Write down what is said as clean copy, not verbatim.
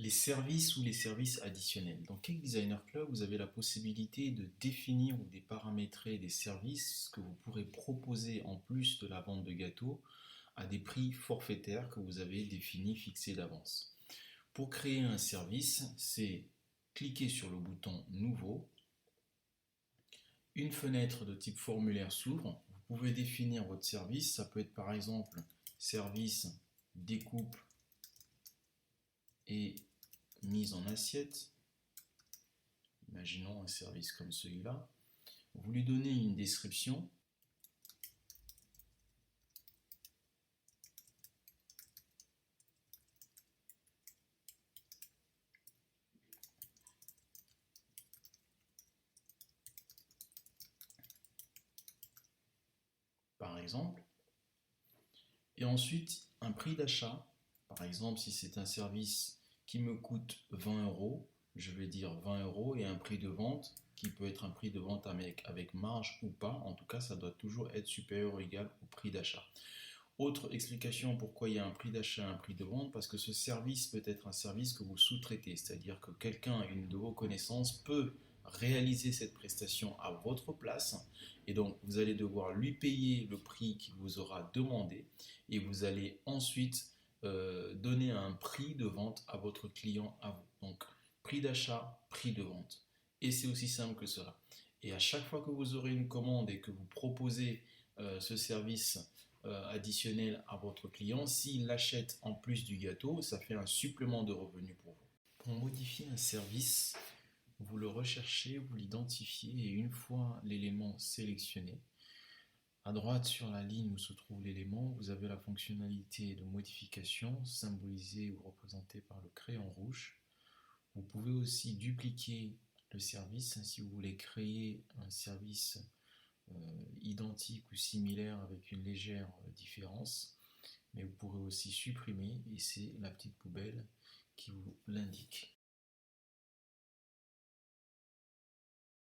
Les services ou les services additionnels. Dans Cake Designer Club, vous avez la possibilité de définir ou de paramétrer des services que vous pourrez proposer en plus de la vente de gâteaux à des prix forfaitaires que vous avez définis, fixés d'avance. Pour créer un service, c'est cliquer sur le bouton Nouveau. Une fenêtre de type formulaire s'ouvre. Vous pouvez définir votre service. Ça peut être par exemple service découpe et mise en assiette. Imaginons un service comme celui-là. Vous lui donnez une description. Par exemple. Et ensuite, un prix d'achat. Par exemple, si c'est un service qui me coûte 20 euros, je vais dire 20 euros et un prix de vente qui peut être un prix de vente avec marge ou pas. En tout cas, ça doit toujours être supérieur ou égal au prix d'achat. Autre explication pourquoi il y a un prix d'achat et un prix de vente, parce que ce service peut être un service que vous sous-traitez, c'est-à-dire que quelqu'un, une de vos connaissances, peut réaliser cette prestation à votre place et donc vous allez devoir lui payer le prix qu'il vous aura demandé et vous allez ensuite donner un prix de vente à votre client à vous. Donc prix d'achat, prix de vente. Et c'est aussi simple que cela. Et à chaque fois que vous aurez une commande et que vous proposez ce service additionnel à votre client, s'il l'achète en plus du gâteau, ça fait un supplément de revenus pour vous. Pour modifier un service, vous le recherchez, vous l'identifiez et une fois l'élément sélectionné, à droite sur la ligne où se trouve l'élément, vous avez la fonctionnalité de modification symbolisée ou représentée par le crayon rouge. Vous pouvez aussi dupliquer le service si vous voulez créer un service identique ou similaire avec une légère différence, mais vous pourrez aussi supprimer et c'est la petite poubelle qui vous l'indique.